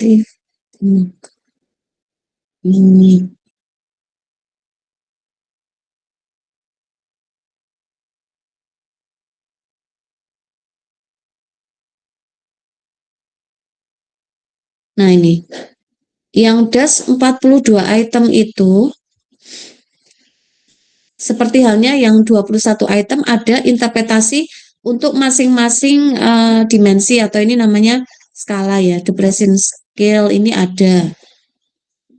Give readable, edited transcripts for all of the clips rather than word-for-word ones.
Hmm. Hmm. Nah ini, yang das 42 item itu, seperti halnya yang 21 item ada interpretasi untuk masing-masing dimensi atau ini namanya skala ya, depression scale ini ada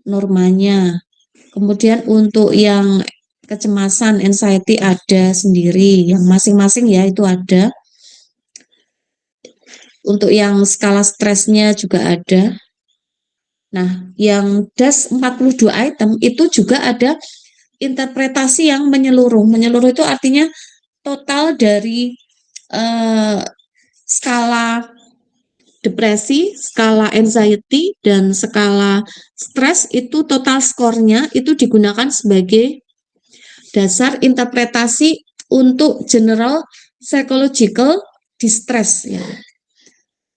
normanya. Kemudian untuk yang kecemasan, anxiety ada sendiri, yang masing-masing ya itu ada. Untuk yang skala stresnya juga ada. Nah, yang das 42 item itu juga ada interpretasi yang menyeluruh. Menyeluruh itu artinya total dari eh, skala depresi, skala anxiety, dan skala stres itu total skornya itu digunakan sebagai dasar interpretasi untuk general psychological distress ya.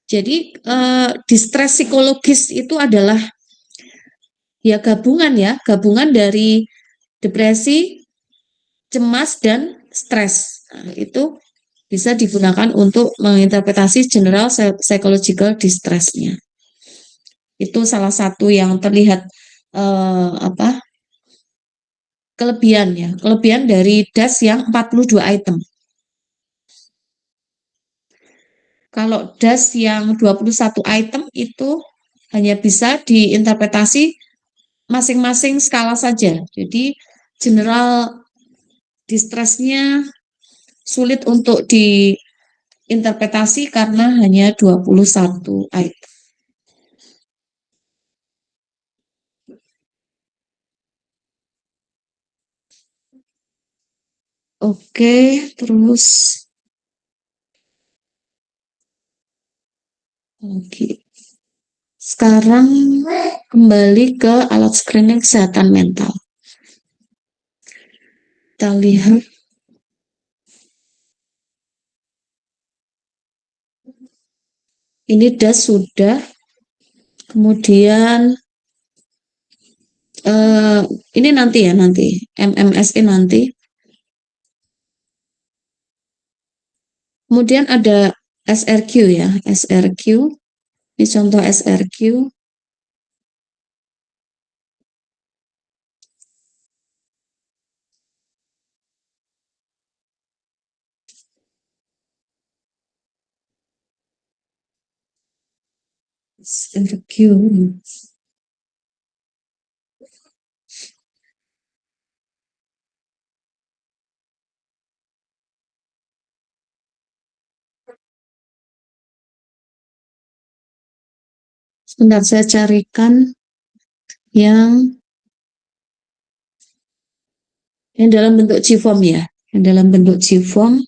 Jadi distress psikologis itu adalah ya gabungan dari depresi, cemas dan stres. Nah, itu bisa digunakan untuk menginterpretasi general psychological distress-nya. Itu salah satu yang terlihat apa kelebihan ya, kelebihan dari das yang 42 item. Kalau das yang 21 item itu hanya bisa diinterpretasi masing-masing skala saja. Jadi general distressnya sulit untuk diinterpretasi karena hanya 21 item. Oke, terus lagi. Sekarang kembali ke alat screening kesehatan mental. Kita lihat ini das sudah, kemudian ini nanti ya nanti MMSI nanti. Kemudian ada SRQ ya, SRQ. Ini contoh SRQ. SRQ. Sebentar saya carikan yang dalam bentuk G-form ya, yang dalam bentuk G-form.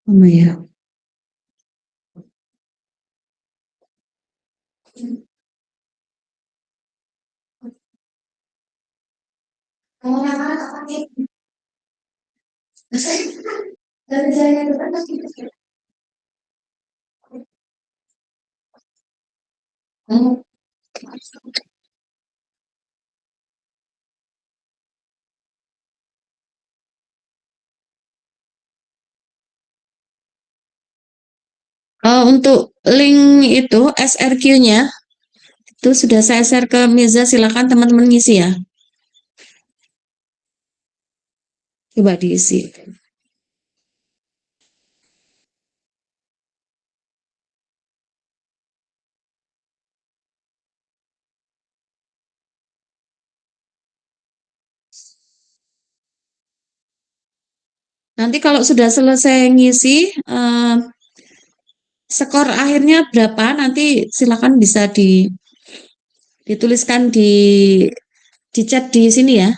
Apa ya? Untuk link itu SRQ-nya itu sudah saya share ke Mirza, silakan teman-teman ngisi ya. Coba diisi. Nanti kalau sudah selesai ngisi, skor akhirnya berapa, nanti silakan bisa dituliskan di chat di sini ya,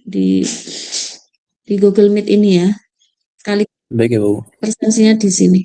di Google Meet ini ya. Kali Baik ya, Bu. presentasinya di sini.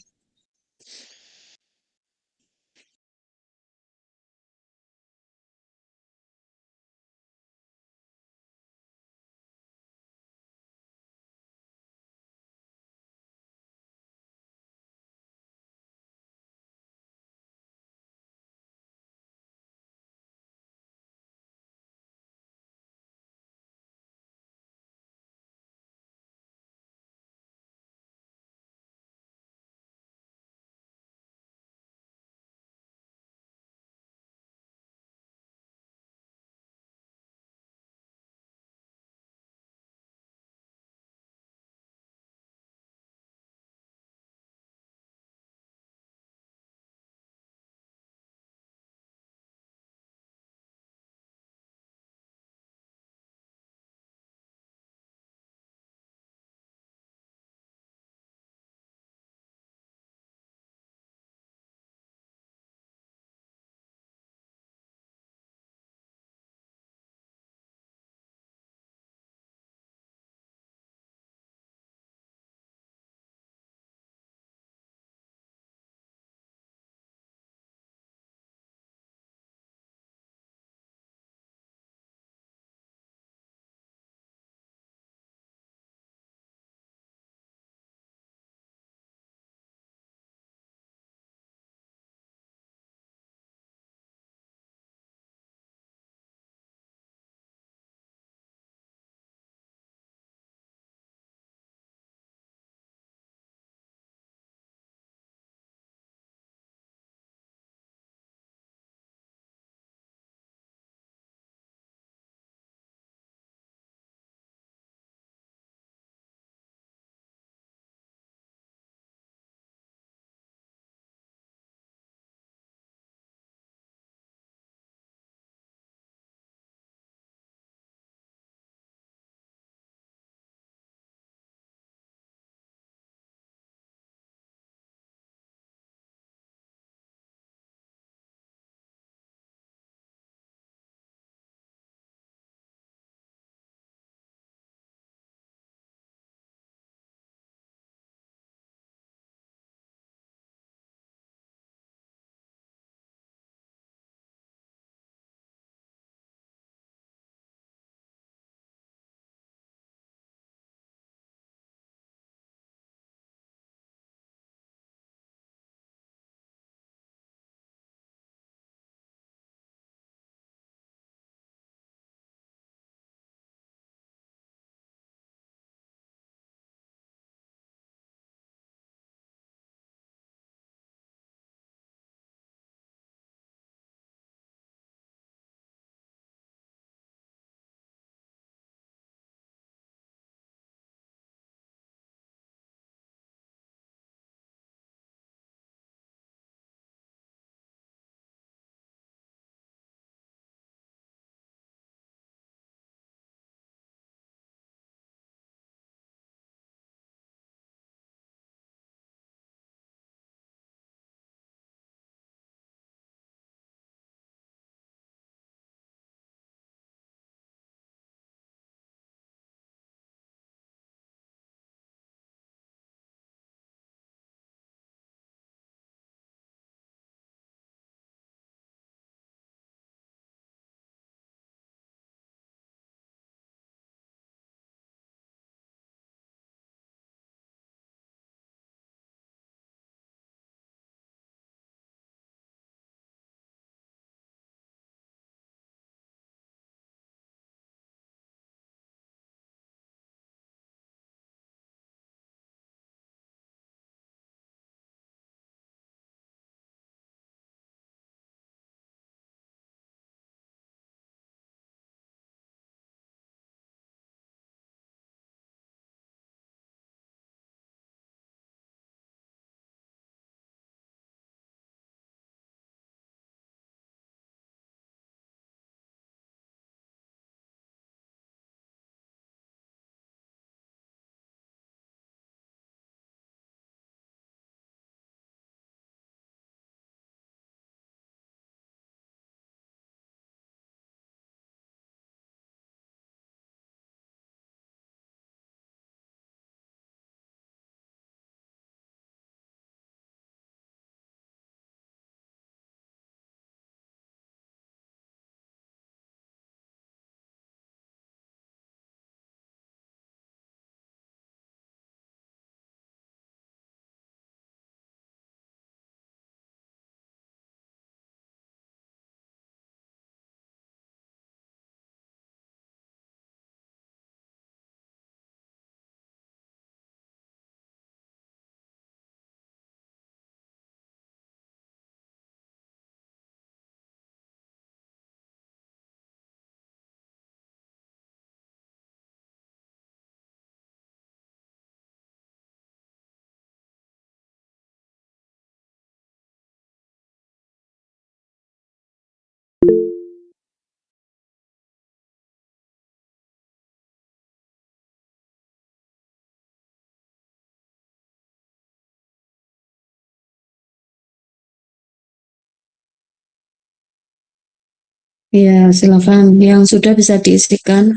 Ya, silakan. Yang sudah bisa diisikan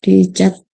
di chat.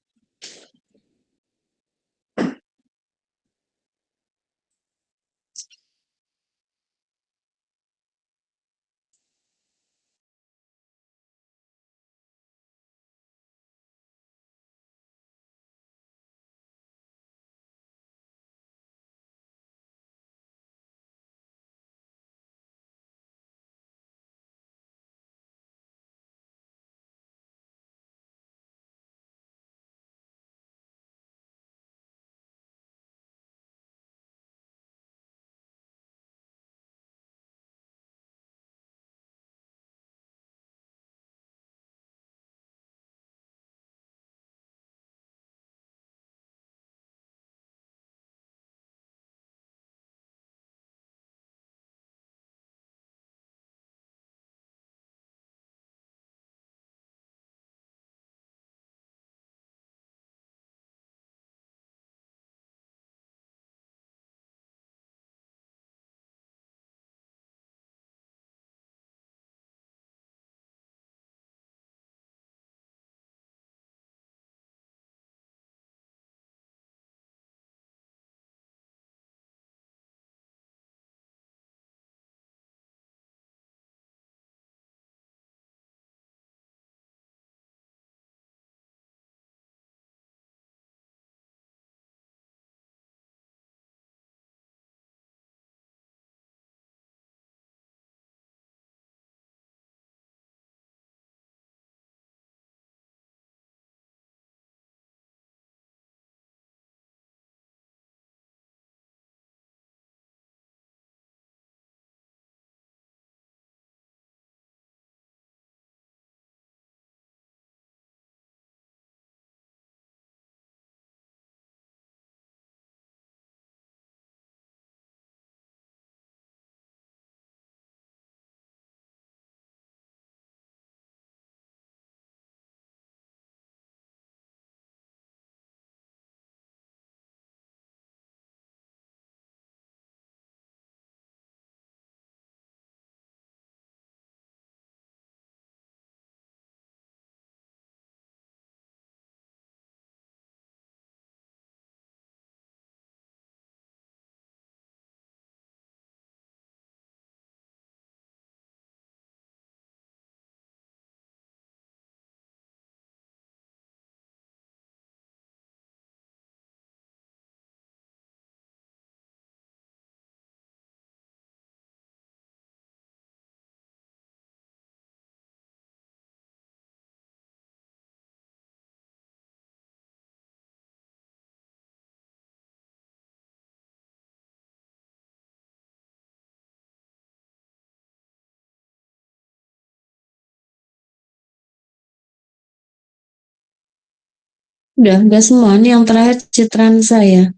Udah semua. Ini yang terakhir citraan saya.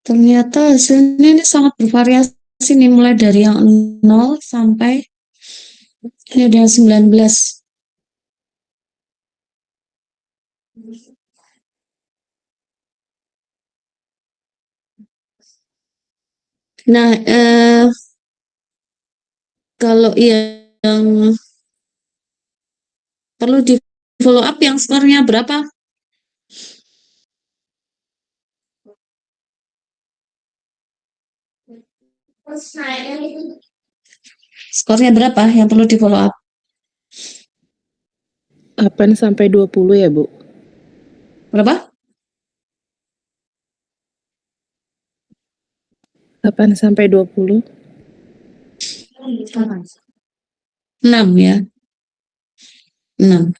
Ternyata hasilnya ini sangat bervariasi nih, mulai dari yang 0 sampai ini ada yang 19. Nah, kalau yang perlu di follow up yang skornya berapa? Skornya berapa yang perlu di follow up? 8 sampai 20 ya, Bu? Berapa? 8 sampai 20. 6 ya. 6.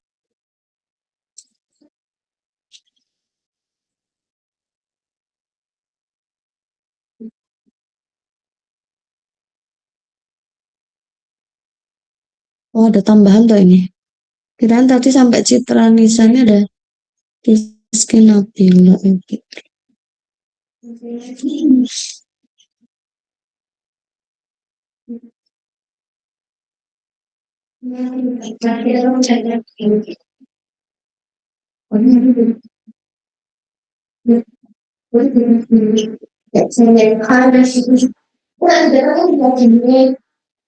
Oh, ada tambahan tuh ini. Kirain tadi sampai Citra Nisanya ada Rizky Nabila.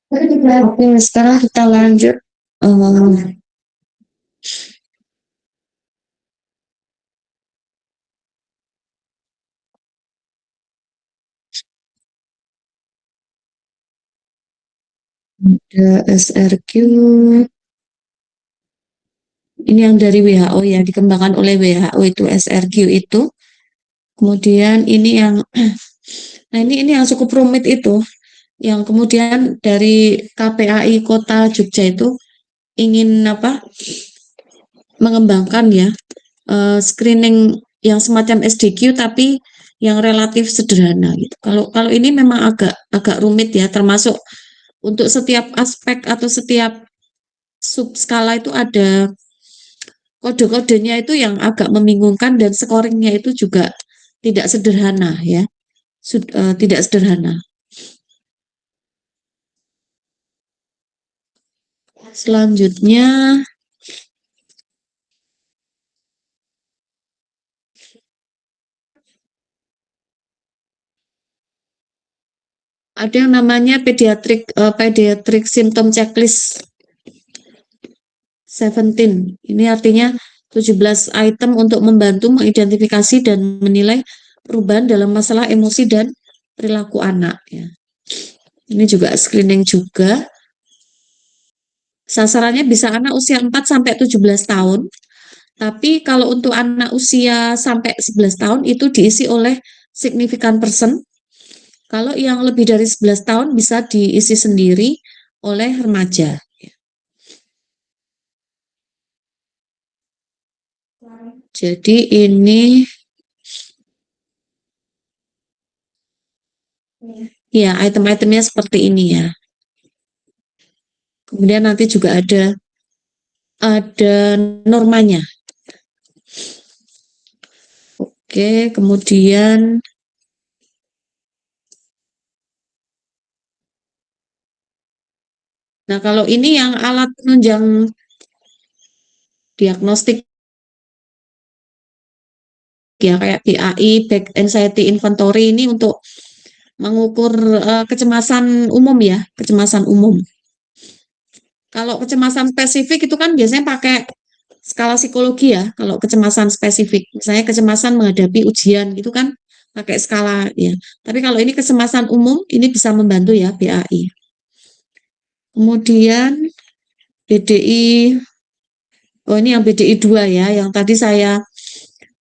Oke, sekarang kita lanjut eh, ada SRQ, ini yang dari WHO ya, dikembangkan oleh WHO itu SRQ itu. Kemudian ini yang, nah ini yang cukup rumit itu, yang kemudian dari KPAI Kota Jogja itu ingin apa? Mengembangkan ya screening yang semacam SDQ tapi yang relatif sederhana gitu. Kalau kalau ini memang agak agak rumit ya, termasuk untuk setiap aspek atau setiap subskala itu ada kode-kodenya itu yang agak membingungkan dan scoringnya itu juga tidak sederhana ya, tidak sederhana. Selanjutnya ada yang namanya pediatric symptom checklist 17. Ini artinya 17 item untuk membantu mengidentifikasi dan menilai perubahan dalam masalah emosi dan perilaku anak ya. Ini juga screening juga. Sasarannya bisa anak usia 4 sampai 17 tahun. Tapi kalau untuk anak usia sampai 11 tahun itu diisi oleh significant person. Kalau yang lebih dari 11 tahun bisa diisi sendiri oleh remaja. Jadi ini ya item-itemnya seperti ini ya. Kemudian nanti juga ada normanya. Oke, kemudian nah kalau ini yang alat penunjang diagnostik ya kayak BAI, Back Anxiety Inventory ini untuk mengukur kecemasan umum ya, kecemasan umum. Kalau kecemasan spesifik itu kan biasanya pakai skala psikologi ya, kalau kecemasan spesifik. Misalnya kecemasan menghadapi ujian gitu kan pakai skala ya. Tapi kalau ini kecemasan umum ini bisa membantu ya BAI. Kemudian BDI, oh ini yang BDI 2 ya, yang tadi saya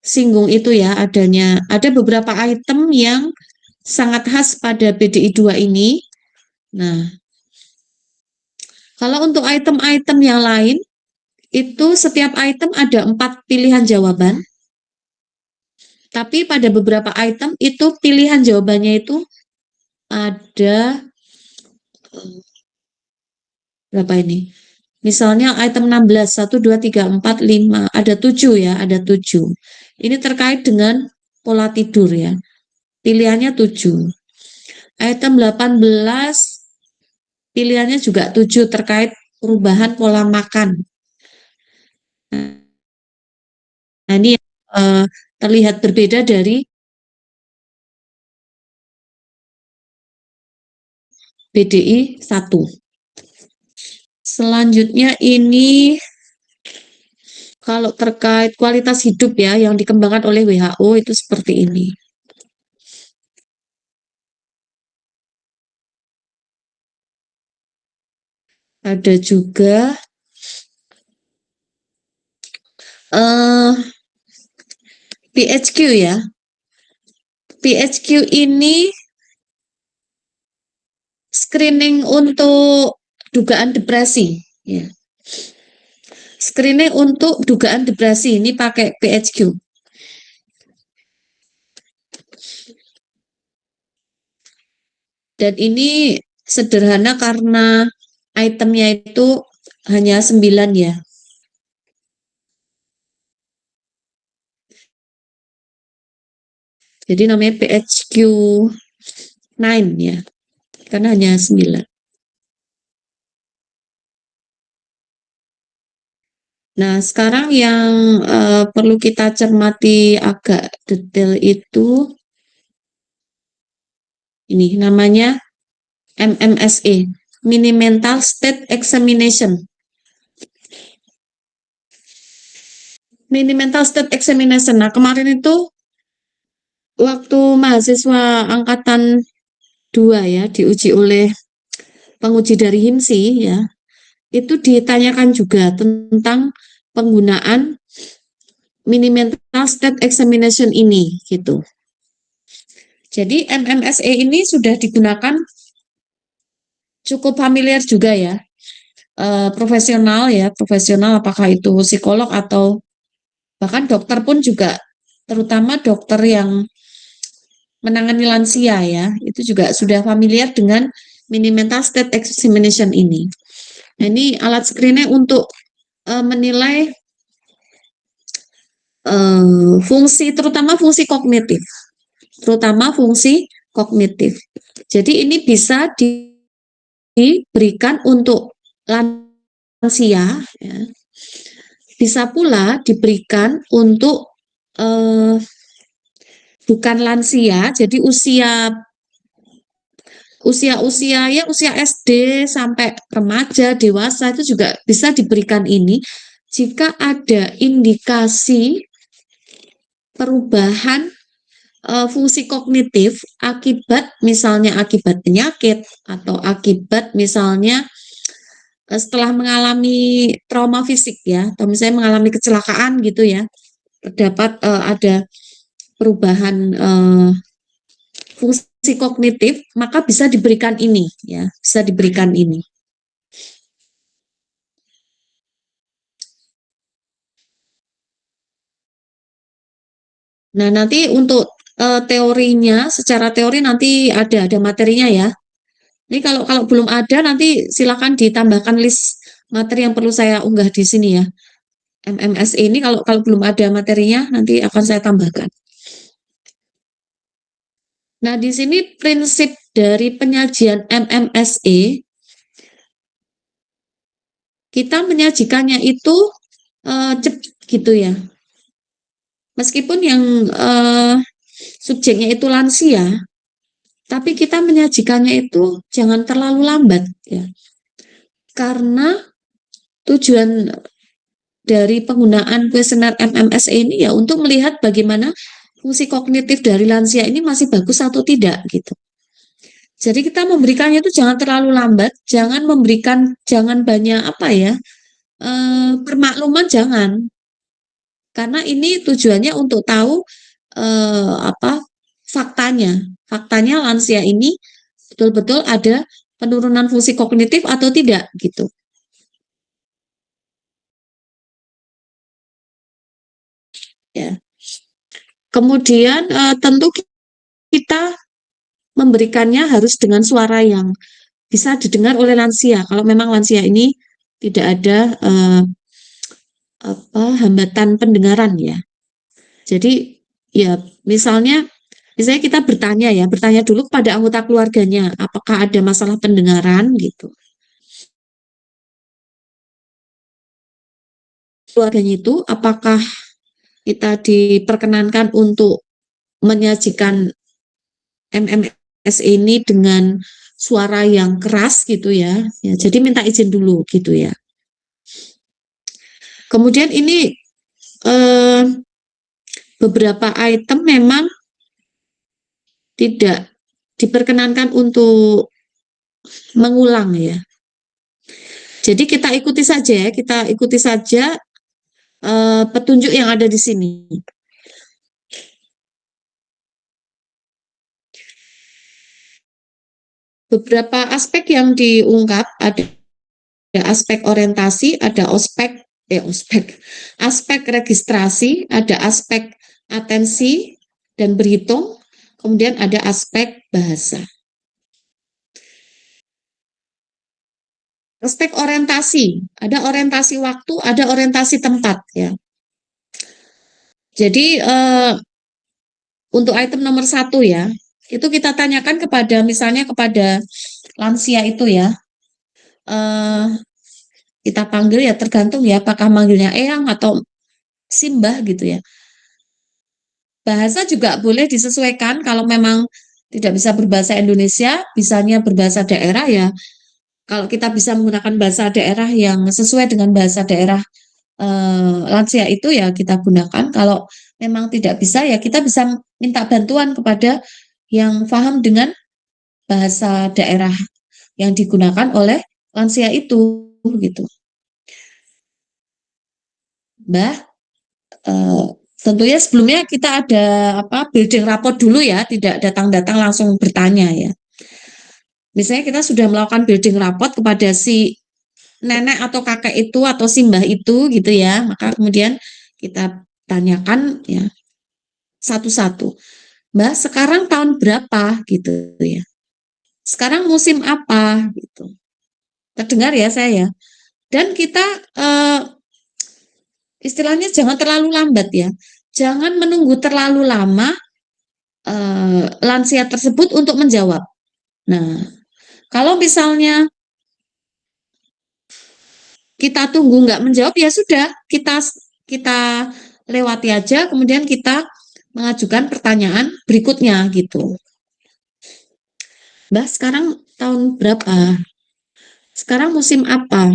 singgung itu ya, ada beberapa item yang sangat khas pada BDI 2 ini. Nah, kalau untuk item-item yang lain, itu setiap item ada 4 pilihan jawaban. Tapi pada beberapa item itu pilihan jawabannya itu ada berapa ini? Misalnya item 16, 1, 2, 3, 4, 5, ada 7 ya, ada 7. Ini terkait dengan pola tidur ya. Pilihannya 7. Item 18, pilihannya juga 7 terkait perubahan pola makan. Nah, ini terlihat berbeda dari BDI 1. Selanjutnya ini kalau terkait kualitas hidup ya yang dikembangkan oleh WHO itu seperti ini. Ada juga PHQ ya. PHQ ini screening untuk dugaan depresi ya. Screening untuk dugaan depresi ini pakai PHQ. Dan ini sederhana karena itemnya itu hanya 9 ya. Jadi namanya PHQ 9 ya. Karena hanya 9. Nah, sekarang yang perlu kita cermati agak detail itu ini namanya MMSE, Mini Mental State Examination. mini mental state examination. Nah, kemarin itu waktu mahasiswa angkatan 2 ya, diuji oleh penguji dari HIMSI ya, itu ditanyakan juga tentang penggunaan mini mental state examination ini gitu. Jadi MMSE ini sudah digunakan cukup familiar juga ya, profesional apakah itu psikolog atau bahkan dokter pun juga, terutama dokter yang menangani lansia ya, itu juga sudah familiar dengan mini mental state examination ini. Nah, ini alat screening untuk menilai fungsi, terutama fungsi kognitif, Jadi ini bisa diberikan untuk lansia, ya. Bisa pula diberikan untuk bukan lansia, jadi usia SD sampai remaja, dewasa itu juga bisa diberikan ini jika ada indikasi perubahan fungsi kognitif akibat penyakit atau akibat misalnya setelah mengalami trauma fisik ya, atau misalnya mengalami kecelakaan gitu ya, terdapat ada perubahan fungsi kognitif, maka bisa diberikan ini ya, bisa diberikan ini. Nah, nanti untuk teorinya, secara teori nanti ada materinya ya. Ini kalau belum ada nanti silakan ditambahkan list materi yang perlu saya unggah di sini ya. MMSE ini kalau belum ada materinya nanti akan saya tambahkan. Nah, di sini prinsip dari penyajian MMSE, kita menyajikannya itu cepat gitu ya. Meskipun yang subjeknya itu lansia, tapi kita menyajikannya itu jangan terlalu lambat ya. Karena tujuan dari penggunaan kuesioner MMSE ini ya untuk melihat bagaimana fungsi kognitif dari lansia ini masih bagus atau tidak gitu. Jadi kita memberikannya itu jangan terlalu lambat, jangan banyak permakluman jangan. Karena ini tujuannya untuk tahu faktanya lansia ini betul-betul ada penurunan fungsi kognitif atau tidak gitu. Ya. Kemudian tentu kita memberikannya harus dengan suara yang bisa didengar oleh lansia. Kalau memang lansia ini tidak ada hambatan pendengaran ya. Jadi ya misalnya kita bertanya dulu pada anggota keluarganya apakah ada masalah pendengaran gitu. Keluarganya itu apakah kita diperkenankan untuk menyajikan MMS ini dengan suara yang keras gitu ya. Jadi minta izin dulu gitu ya. Kemudian ini beberapa item memang tidak diperkenankan untuk mengulang ya. Jadi kita ikuti saja petunjuk yang ada di sini. Beberapa aspek yang diungkap ada aspek orientasi, ada aspek registrasi, ada aspek atensi dan berhitung, kemudian ada aspek bahasa. Aspek orientasi, ada orientasi waktu, ada orientasi tempat ya. Jadi untuk item nomor 1 ya, itu kita tanyakan misalnya kepada lansia itu ya, kita panggil ya tergantung ya apakah manggilnya Eyang atau Simbah gitu ya. Bahasa juga boleh disesuaikan kalau memang tidak bisa berbahasa Indonesia, bisanya berbahasa daerah ya. Kalau kita bisa menggunakan bahasa daerah yang sesuai dengan bahasa daerah lansia itu ya kita gunakan. Kalau memang tidak bisa ya kita bisa minta bantuan kepada yang paham dengan bahasa daerah yang digunakan oleh lansia itu gitu. Mbah, tentunya sebelumnya kita ada building rapport dulu ya, tidak datang-datang langsung bertanya ya. Misalnya kita sudah melakukan building rapport kepada si nenek atau kakek itu atau si mbah itu gitu ya, maka kemudian kita tanyakan ya satu-satu. Mbah, sekarang tahun berapa gitu ya? Sekarang musim apa gitu. Terdengar ya saya ya. Dan kita istilahnya jangan terlalu lambat ya. Jangan menunggu terlalu lama lansia tersebut untuk menjawab. Nah, kalau misalnya kita tunggu nggak menjawab ya sudah, kita lewati aja, kemudian kita mengajukan pertanyaan berikutnya gitu. Mbak, sekarang tahun berapa? Sekarang musim apa?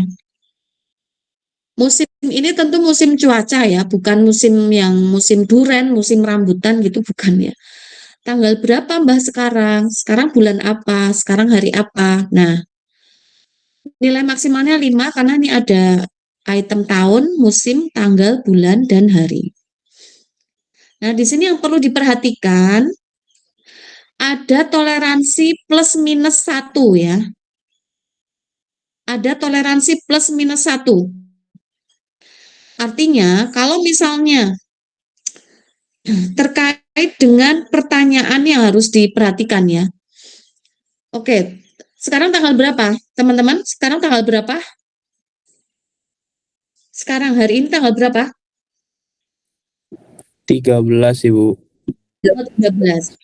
Musim ini tentu musim cuaca ya, bukan musim yang musim duren, musim rambutan gitu, bukan ya. Tanggal berapa Mbah sekarang? Sekarang bulan apa? Sekarang hari apa? Nah, nilai maksimalnya 5 karena ini ada item tahun, musim, tanggal, bulan, dan hari. Nah, di sini yang perlu diperhatikan ada toleransi plus minus 1 ya. Ada toleransi plus minus 1. Artinya, kalau misalnya terkait dengan pertanyaan yang harus diperhatikan ya. Oke, sekarang tanggal berapa? Teman-teman, sekarang tanggal berapa? Sekarang hari ini tanggal berapa? 13, Ibu. 13.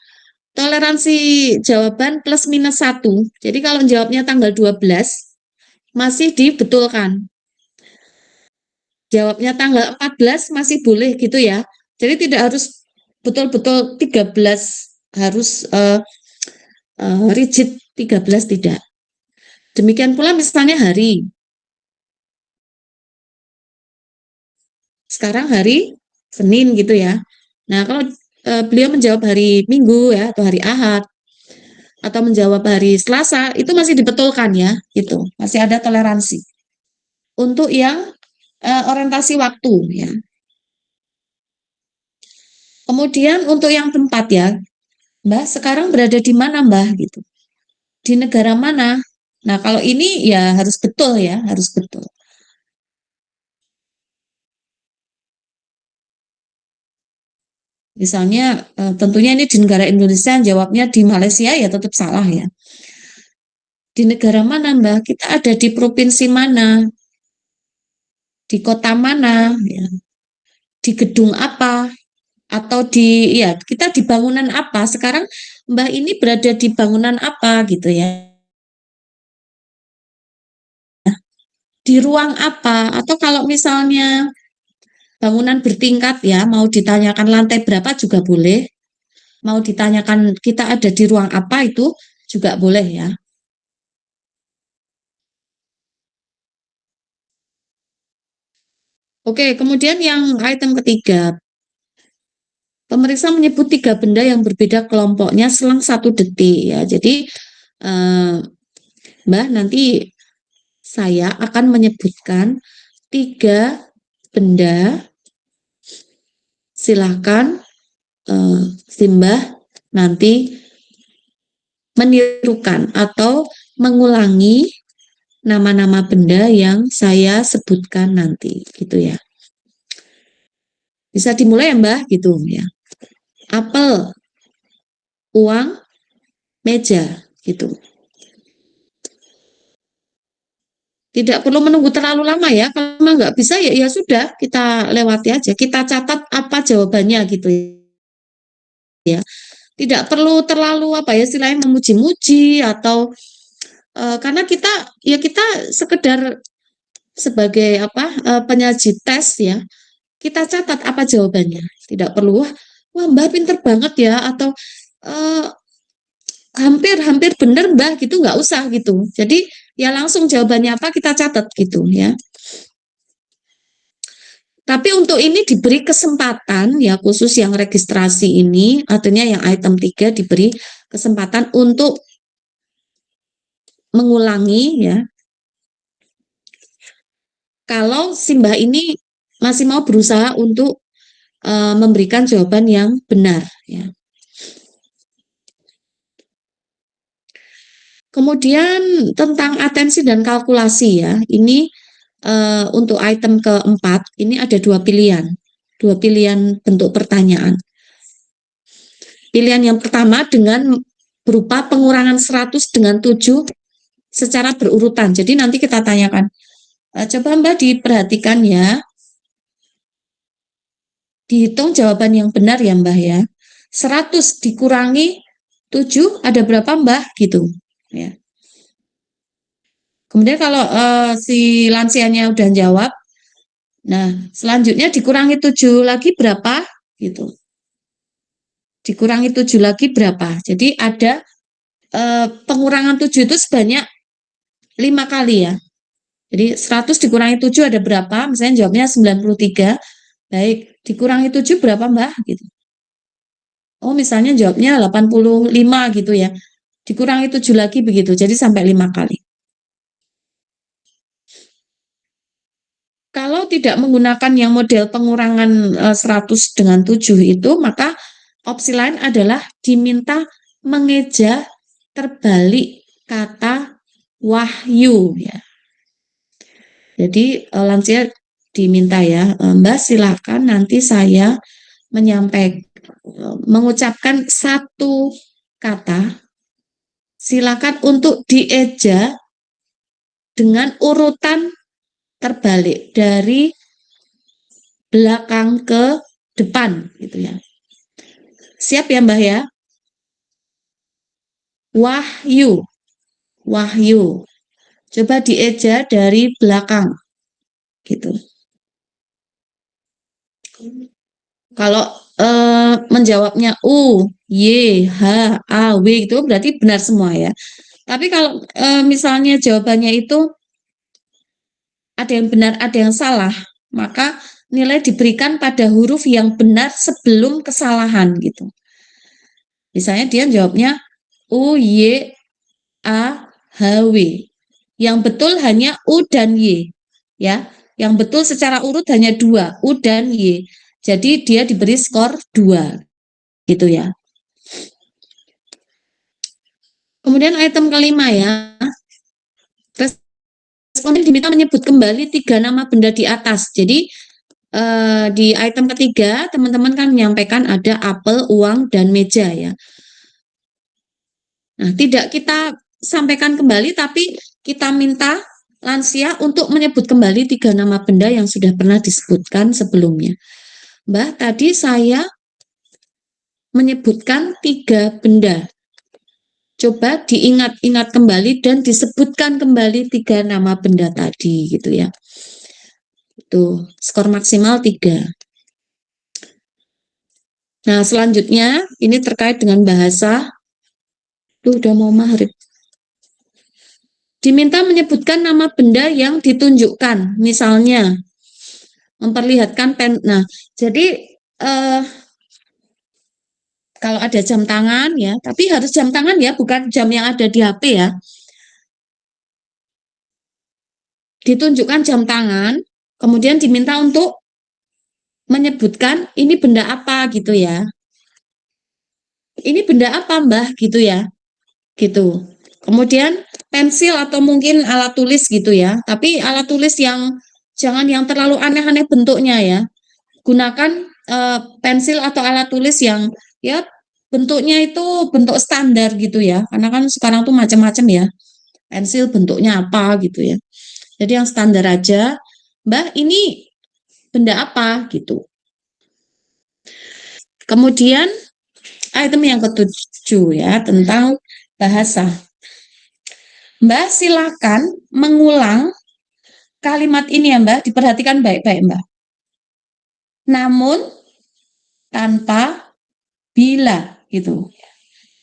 Toleransi jawaban plus minus 1. Jadi kalau jawabnya tanggal 12, masih dibetulkan. Jawabnya tanggal 14 masih boleh gitu ya. Jadi tidak harus betul-betul 13 harus rigid 13 tidak. Demikian pula misalnya hari. Sekarang hari Senin gitu ya. Nah, kalau beliau menjawab hari Minggu ya atau hari Ahad atau menjawab hari Selasa itu masih dibetulkan ya, itu masih ada toleransi. Untuk yang orientasi waktu ya. Kemudian untuk yang tempat ya, Mbah sekarang berada di mana Mbah gitu. Di negara mana? Nah, kalau ini ya harus betul ya, harus betul. Misalnya tentunya ini di negara Indonesia, jawabnya di Malaysia ya tetap salah ya. Di negara mana Mbah? Kita ada di provinsi mana? Di kota mana? Ya. Di gedung apa? Atau di ya kita di bangunan apa? Sekarang Mbah ini berada di bangunan apa gitu ya? Di ruang apa? Atau kalau misalnya bangunan bertingkat ya, mau ditanyakan lantai berapa juga boleh. Mau ditanyakan kita ada di ruang apa itu juga boleh ya. Oke, kemudian yang item ketiga, pemeriksa menyebut 3 benda yang berbeda kelompoknya selang 1 detik ya. Jadi Mbah nanti saya akan menyebutkan 3 benda. Silahkan Simbah nanti menirukan atau mengulangi nama-nama benda yang saya sebutkan nanti gitu ya. Bisa dimulai ya Mbah gitu ya. Apel, uang, meja gitu. Tidak perlu menunggu terlalu lama ya. Kalau nggak bisa ya ya sudah kita lewati aja. Kita catat apa jawabannya gitu ya. Tidak perlu terlalu istilahnya memuji-muji atau karena kita sekedar sebagai penyaji tes ya. Kita catat apa jawabannya. Tidak perlu wah Mbak pinter banget ya atau hampir benar Mbak gitu nggak usah gitu. Jadi ya langsung jawabannya apa kita catat gitu ya. Tapi untuk ini diberi kesempatan ya, khusus yang registrasi ini, artinya yang item 3 diberi kesempatan untuk mengulangi ya. Kalau si Mbak ini masih mau berusaha untuk memberikan jawaban yang benar ya. Kemudian tentang atensi dan kalkulasi ya, ini untuk item keempat, ini ada dua pilihan bentuk pertanyaan. Pilihan yang pertama dengan berupa pengurangan 100 dengan 7 secara berurutan. Jadi nanti kita tanyakan, coba Mbak diperhatikan ya, dihitung jawaban yang benar ya Mbak ya. 100 dikurangi 7 ada berapa Mbak gitu ya. Kemudian kalau si lansianya udah jawab, nah selanjutnya dikurangi 7 lagi berapa gitu. Dikurangi 7 lagi berapa. Jadi ada pengurangan 7 itu sebanyak 5 kali ya. Jadi 100 dikurangi 7 ada berapa? Misalnya jawabnya 93. Baik, dikurangi 7 berapa Mbak? Gitu. Oh misalnya jawabnya 85 gitu ya. Dikurangi 7 lagi begitu. Jadi sampai 5 kali. Kalau tidak menggunakan yang model pengurangan 100 dengan 7 itu, maka opsi lain adalah diminta mengeja terbalik kata wahyu ya. Jadi lansia diminta ya, Mbak silakan nanti saya mengucapkan satu kata, silakan untuk dieja dengan urutan terbalik dari belakang ke depan gitu ya. Siap ya Mbak ya? Wahyu. Wahyu. Coba dieja dari belakang. Gitu. Kalau menjawabnya U, Y, H, A, W itu berarti benar semua ya. Tapi kalau misalnya jawabannya itu ada yang benar, ada yang salah, maka nilai diberikan pada huruf yang benar sebelum kesalahan gitu. Misalnya dia jawabnya U, Y, A, H, W. Yang betul hanya U dan Y. Ya, yang betul secara urut hanya 2, U dan Y. Jadi dia diberi skor 2. Gitu ya. Kemudian item kelima ya. Responden diminta menyebut kembali 3 nama benda di atas. Jadi di item ketiga teman-teman kan menyampaikan ada apel, uang, dan meja ya. Nah, tidak kita sampaikan kembali, tapi kita minta lansia untuk menyebut kembali 3 nama benda yang sudah pernah disebutkan sebelumnya. Mbak, tadi saya menyebutkan 3 benda. Coba diingat-ingat kembali dan disebutkan kembali 3 nama benda tadi gitu ya. Itu skor maksimal 3. Nah, selanjutnya ini terkait dengan bahasa. Udah mau maghrib. Diminta menyebutkan nama benda yang ditunjukkan, misalnya memperlihatkan pen. Nah, jadi kalau ada jam tangan ya, tapi harus jam tangan ya, bukan jam yang ada di HP ya. Ditunjukkan jam tangan, kemudian diminta untuk menyebutkan ini benda apa gitu ya. Ini benda apa Mbah gitu ya. Gitu. Kemudian pensil atau mungkin alat tulis gitu ya. Tapi alat tulis yang jangan yang terlalu aneh-aneh bentuknya ya. Gunakan pensil atau alat tulis yang ya bentuknya itu bentuk standar gitu ya. Karena kan sekarang tuh macam-macam ya. Pensil bentuknya apa gitu ya. Jadi yang standar aja. Mbah ini benda apa gitu. Kemudian item yang ketujuh ya tentang bahasa. Mbak silakan mengulang kalimat ini ya Mbak, diperhatikan baik-baik Mbak. Namun tanpa bila gitu.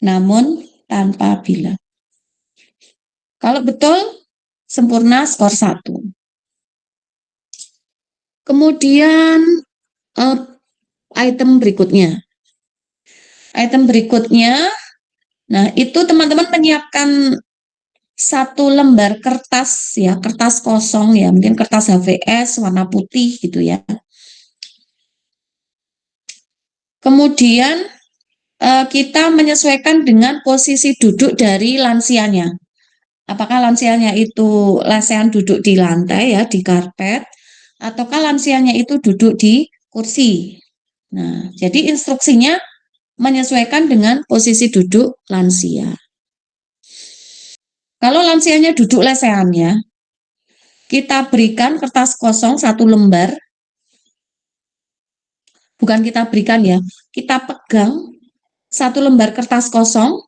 Namun tanpa bila. Kalau betul sempurna skor 1. Kemudian item berikutnya. Item berikutnya, nah itu teman-teman menyiapkan satu lembar kertas ya, kertas kosong ya, mungkin kertas HVS warna putih gitu ya. Kemudian kita menyesuaikan dengan posisi duduk dari lansianya. Apakah lansianya itu lesehan duduk di lantai ya, di karpet, ataukah lansianya itu duduk di kursi. Nah, jadi instruksinya menyesuaikan dengan posisi duduk lansia. Kalau lansianya duduk lesehan ya, kita berikan kertas kosong satu lembar. Bukan kita berikan ya, kita pegang satu lembar kertas kosong,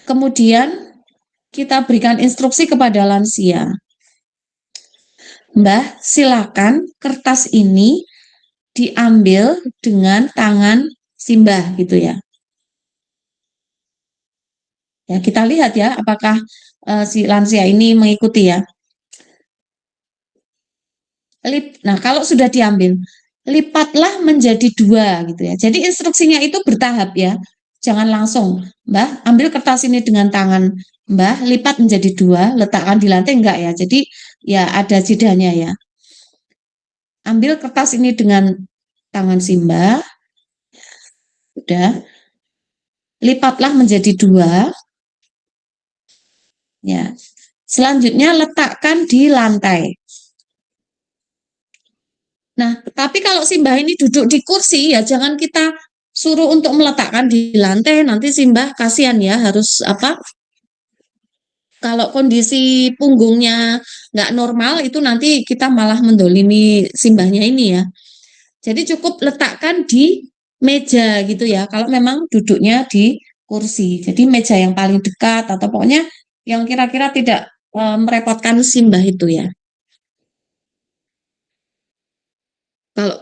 kemudian kita berikan instruksi kepada lansia. Mbah, silakan kertas ini diambil dengan tangan Simbah gitu ya. Ya, kita lihat ya apakah si lansia ini mengikuti ya. Nah, kalau sudah diambil, lipatlah menjadi 2 gitu ya. Jadi instruksinya itu bertahap ya. Jangan langsung, Mbah, ambil kertas ini dengan tangan Mbah, lipat menjadi 2, letakkan di lantai enggak ya. Jadi ya ada jedanya ya. Ambil kertas ini dengan tangan Simbah, udah, lipatlah menjadi 2. Ya. Selanjutnya letakkan di lantai. Nah, tapi kalau Simbah ini duduk di kursi ya jangan kita suruh untuk meletakkan di lantai, nanti Simbah kasihan ya harus apa? Kalau kondisi punggungnya nggak normal itu nanti kita malah mendolimi Simbahnya ini ya. Jadi cukup letakkan di meja gitu ya. Kalau memang duduknya di kursi, jadi meja yang paling dekat atau pokoknya yang kira-kira tidak merepotkan Simbah itu ya. Kalau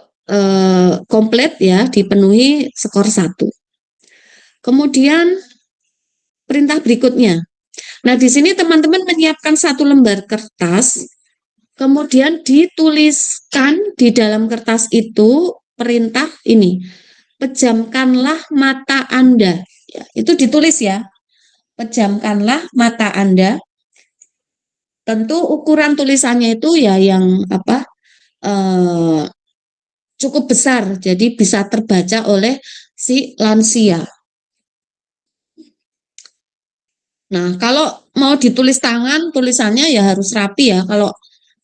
komplit ya dipenuhi skor 1. Kemudian perintah berikutnya. Nah, di sini teman-teman menyiapkan satu lembar kertas, kemudian dituliskan di dalam kertas itu perintah ini, pejamkanlah mata Anda. Ya, itu ditulis ya, pejamkanlah mata Anda. Tentu ukuran tulisannya itu ya yang apa cukup besar, jadi bisa terbaca oleh si lansia. Nah, kalau mau ditulis tangan, tulisannya ya harus rapi ya. Kalau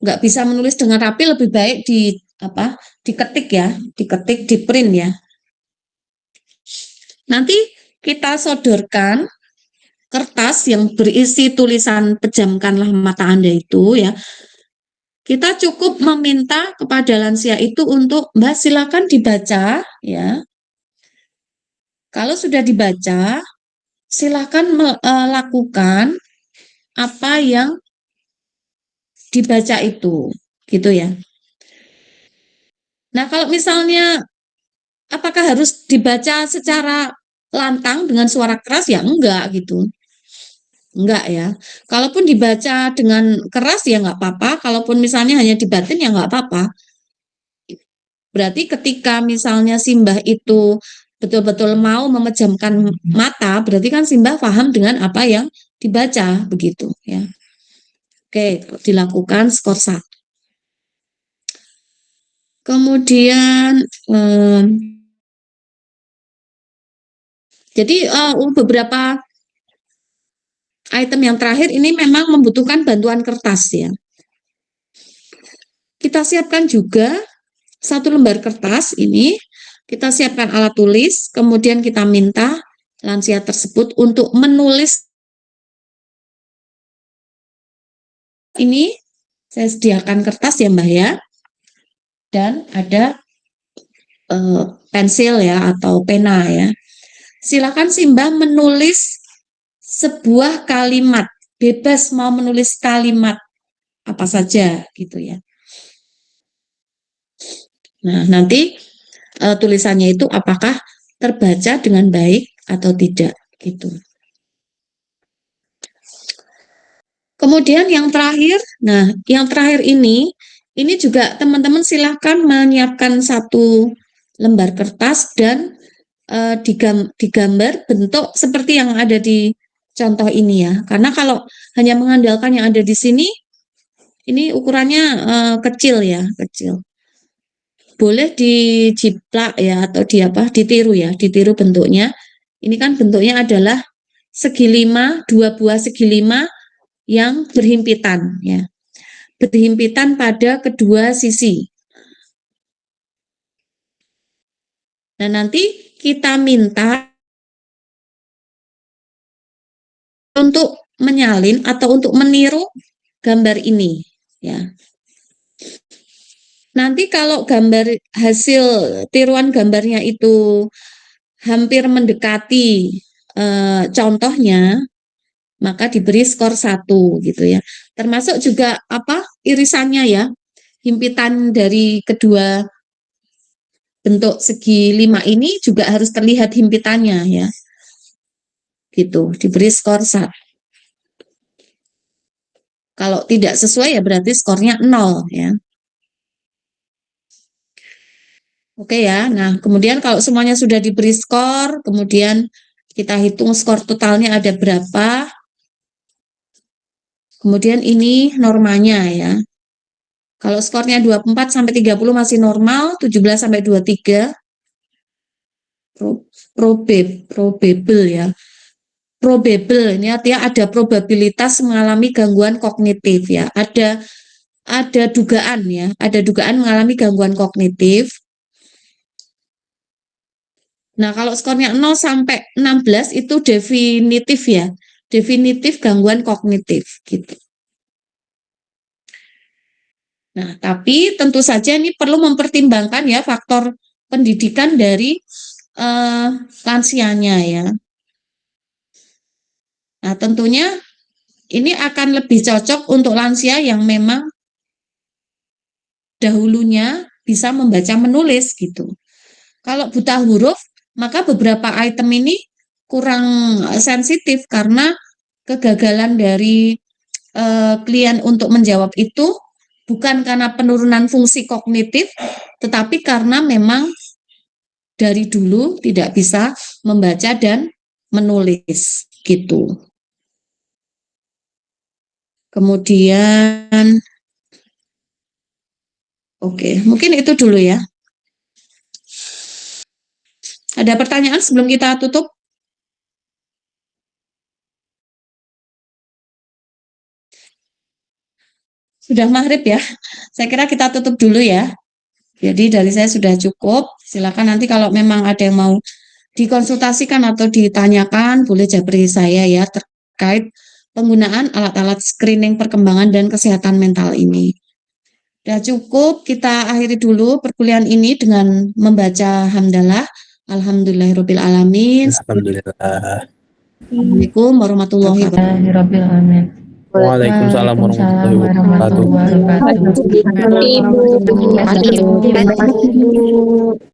nggak bisa menulis dengan rapi, lebih baik di apa? Diketik ya, diketik, di print ya. Nanti kita sodorkan kertas yang berisi tulisan pejamkanlah mata Anda itu ya. Kita cukup meminta kepada lansia itu untuk Mbak silakan dibaca ya. Kalau sudah dibaca, silakan melakukan apa yang dibaca itu, gitu ya. Nah, kalau misalnya apakah harus dibaca secara lantang dengan suara keras ya enggak gitu. Enggak ya. Kalaupun dibaca dengan keras ya enggak apa-apa, kalaupun misalnya hanya dibatin ya enggak apa-apa. Berarti ketika misalnya Simbah itu betul-betul mau memejamkan mata, berarti kan Simbah paham dengan apa yang dibaca begitu ya. Oke, dilakukan skor 1. Kemudian jadi beberapa item yang terakhir ini memang membutuhkan bantuan kertas ya. Kita siapkan juga satu lembar kertas ini, kita siapkan alat tulis, kemudian kita minta lansia tersebut untuk menulis. Ini saya sediakan kertas ya Mbak ya, dan ada pensil ya atau pena ya. Silakan Simbah menulis sebuah kalimat, bebas mau menulis kalimat apa saja gitu ya. Nah, nanti tulisannya itu apakah terbaca dengan baik atau tidak gitu. Kemudian yang terakhir, nah yang terakhir ini Ini juga teman-teman silahkan menyiapkan satu lembar kertas dan digambar bentuk seperti yang ada di contoh ini ya. Karena kalau hanya mengandalkan yang ada di sini, ini ukurannya kecil ya, kecil. Boleh dijiplak ya atau ditiru ya, ditiru bentuknya. Ini kan bentuknya adalah segi 5, 2 buah segi 5 yang berhimpitan ya. Berhimpitan pada kedua sisi. Nah, nanti kita minta untuk menyalin atau untuk meniru gambar ini ya. Nanti kalau gambar hasil tiruan gambarnya itu hampir mendekati contohnya, maka diberi skor 1 gitu ya. Termasuk juga irisannya ya, himpitan dari kedua bentuk segi 5 ini juga harus terlihat himpitannya ya. Gitu, diberi skor 1. Kalau tidak sesuai ya berarti skornya 0 ya. Oke ya, nah kemudian kalau semuanya sudah diberi skor, kemudian kita hitung skor totalnya ada berapa. Kemudian ini normanya ya. Kalau skornya 24 sampai 30 masih normal, 17 sampai 23 probable ya. Probable ini artinya ada probabilitas mengalami gangguan kognitif ya. Ada dugaan ya, ada dugaan mengalami gangguan kognitif. Nah, kalau skornya 0 sampai 16 itu definitif ya. Definitif gangguan kognitif gitu. Nah, tapi tentu saja ini perlu mempertimbangkan ya faktor pendidikan dari lansianya ya. Nah, tentunya ini akan lebih cocok untuk lansia yang memang dahulunya bisa membaca menulis gitu. Kalau buta huruf, maka beberapa item ini kurang sensitif karena kegagalan dari klien untuk menjawab itu bukan karena penurunan fungsi kognitif, tetapi karena memang dari dulu tidak bisa membaca dan menulis gitu. Kemudian, oke, mungkin itu dulu ya. Ada pertanyaan sebelum kita tutup? Sudah maghrib ya. Saya kira kita tutup dulu ya. Jadi dari saya sudah cukup. Silakan nanti kalau memang ada yang mau dikonsultasikan atau ditanyakan, boleh japri saya ya terkait penggunaan alat-alat screening perkembangan dan kesehatan mental ini. Sudah cukup, kita akhiri dulu perkuliahan ini dengan membaca hamdalah. Alhamdulillahirabbil alamin. Alhamdulillah. Assalamualaikum warahmatullahi Alhamdulillahirrahmanirrahim. Waalaikumsalam warahmatullahi wabarakatuh. Warahmatullahi wabarakatuh. Ibu.